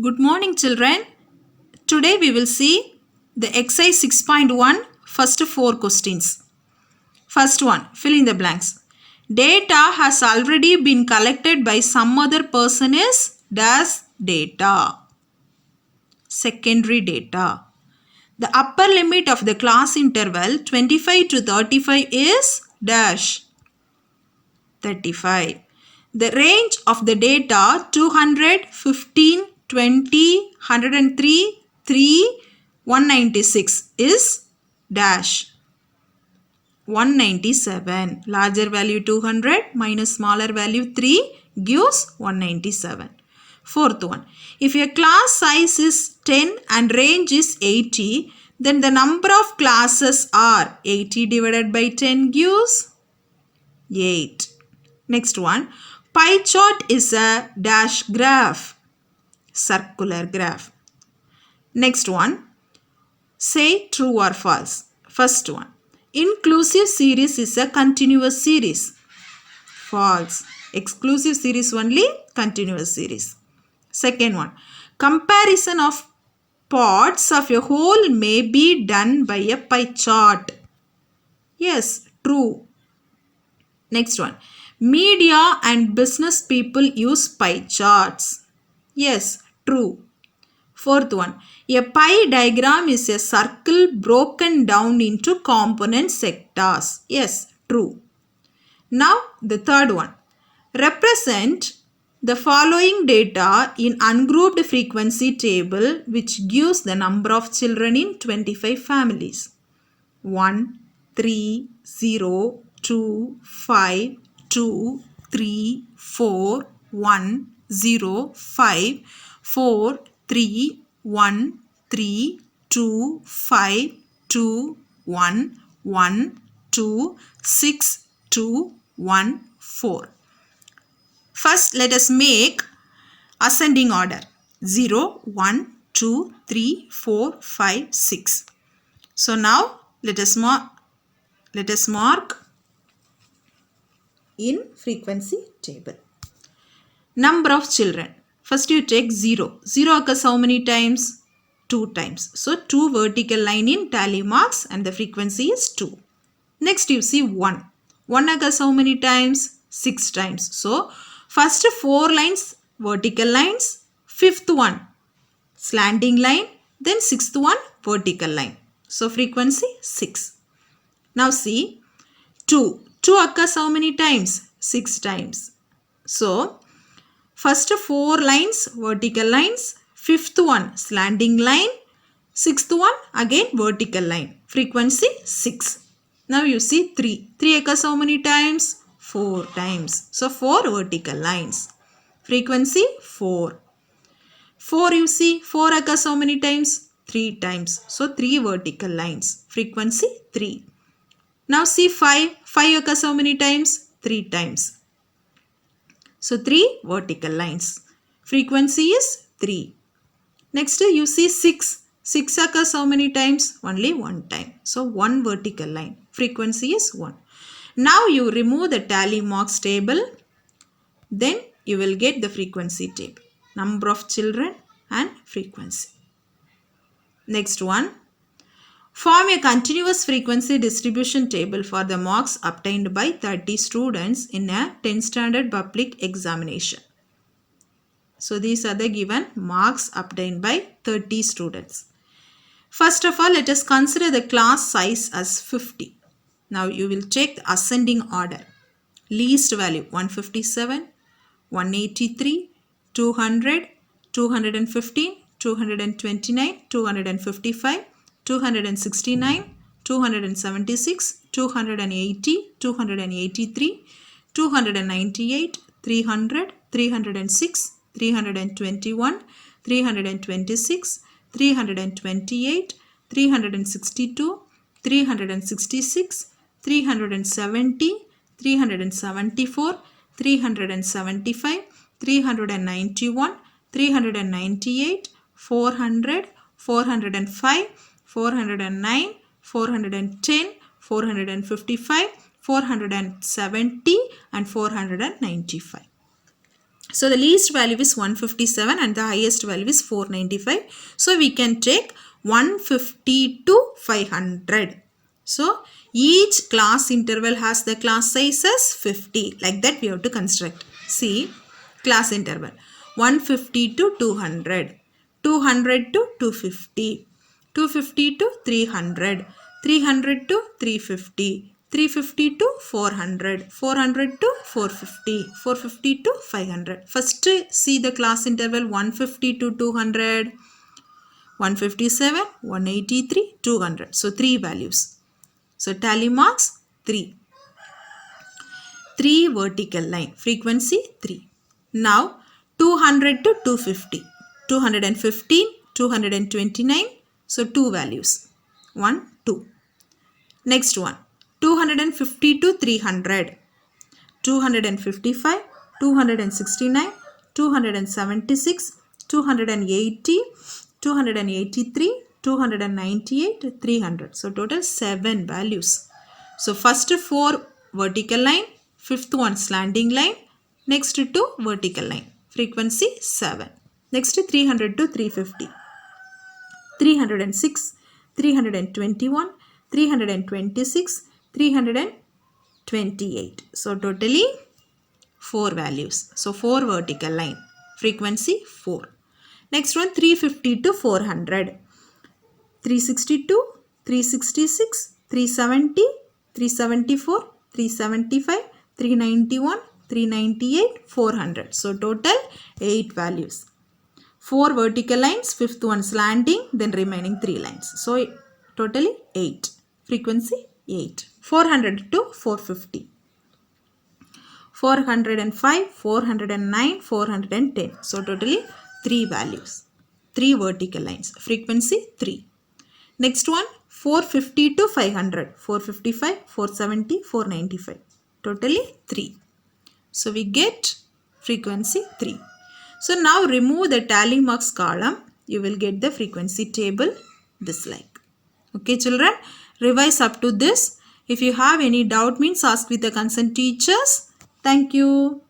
Good morning, children. Today we will see the exercise 6.1 first 4 questions. First one, fill in the blanks. Data has already been collected by some other person is dash data. Secondary data. The upper limit of the class interval 25 to 35 is dash 35. The range of the data 200, 15, 20, 103, 3, 196 is dash 197. Larger value 200 minus smaller value 3 gives 197. Fourth one. If a class size is 10 and range is 80, then the number of classes are 80 divided by 10 gives 8. Next one. Pie chart is a dash graph. Circular graph. Next one. Say true or false. First one. Inclusive series is a continuous series. False. Exclusive series only, continuous series. Second one. Comparison of parts of a whole may be done by a pie chart. Yes, true. Next one. Media and business people use pie charts. Yes, true. Fourth one. A pie diagram is a circle broken down into component sectors. Yes, true. Now the third one. Represent the following data in ungrouped frequency table which gives the number of children in 25 families. 1, 3, 0, 2, 5, 2, 3, 4, 1, 0, 5, 4, 3, 1, 3, 2, 5, 2, 1, 1, 2, 6, 2, 1, 4. First, let us make ascending order. 0, 1, 2, 3, 4, 5, 6. So now let us mark in frequency table. Number of children. First you take 0. 0 occurs how many times? 2 times. So 2 vertical line in tally marks and the frequency is 2. Next you see 1. 1 occurs how many times? 6 times. So first 4 lines vertical lines, 5th one slanting line, then 6th one vertical line. So frequency 6. Now see 2. 2 occurs how many times? 6 times. So first 4 lines vertical lines, 5th one slanting line, 6th one again vertical line. Frequency 6. Now you see 3. 3 occurs how many times? 4 times. So 4 vertical lines. Frequency 4. 4 you see 4 occurs how many times? 3 times. So 3 vertical lines. Frequency 3. Now see 5. 5 occurs how many times? 3 times. So 3 vertical lines. Frequency is 3. Next you see 6. 6 occurs how many times? Only 1 time. So 1 vertical line. Frequency is 1. Now you remove the tally marks table. Then you will get the frequency table. Number of children and frequency. Next one. Form a continuous frequency distribution table for the marks obtained by 30 students in a 10th standard public examination. So these are the given marks obtained by 30 students. First of all, let us consider the class size as 50. Now you will check the ascending order. Least value 157, 183, 200, 215, 229, 255, 269, 276, 280, 283, 298, 300, 306, 321, 326, 328, 362, 366, 370, 374, 375, 391, 398, 400, 405, 409, 410, 455, 470 and 495. So the least value is 157 and the highest value is 495. So we can take 150 to 500. So each class interval has the class size as 50. Like that we have to construct. See, class interval 150 to 200, 200 to 250, 250 to 300, 300 to 350, 350 to 400, 400 to 450, 450 to 500. First see the class interval 150 to 200, 157, 183, 200. So 3 values. So tally marks 3. 3 vertical line, frequency 3. Now 200 to 250, 215, 229. So 2 values, 1, 2. Next one, 250 to 300, 255, 269, 276, 280, 283, 298, 300. So total 7 values. So first 4 vertical line, fifth one slanting line, next 2 vertical line, frequency 7. Next 300 to 350, 306, 321, 326, 328. So totally 4 values. So 4 vertical line, frequency 4. Next one 350 to 400, 362, 366, 370, 374, 375, 391, 398, 400. So total 8 values. 4 vertical lines, fifth one slanting, then remaining 3 lines. So totally 8. Frequency 8. 400 to 450. 405, 409, 410. So totally 3 values. 3 vertical lines. Frequency 3. Next one 450 to 500. 455, 470, 495. Totally 3. So we get frequency 3. So now remove the tally marks column. You will get the frequency table this like. Okay children, revise up to this. If you have any doubt means ask with the concerned teachers. Thank you.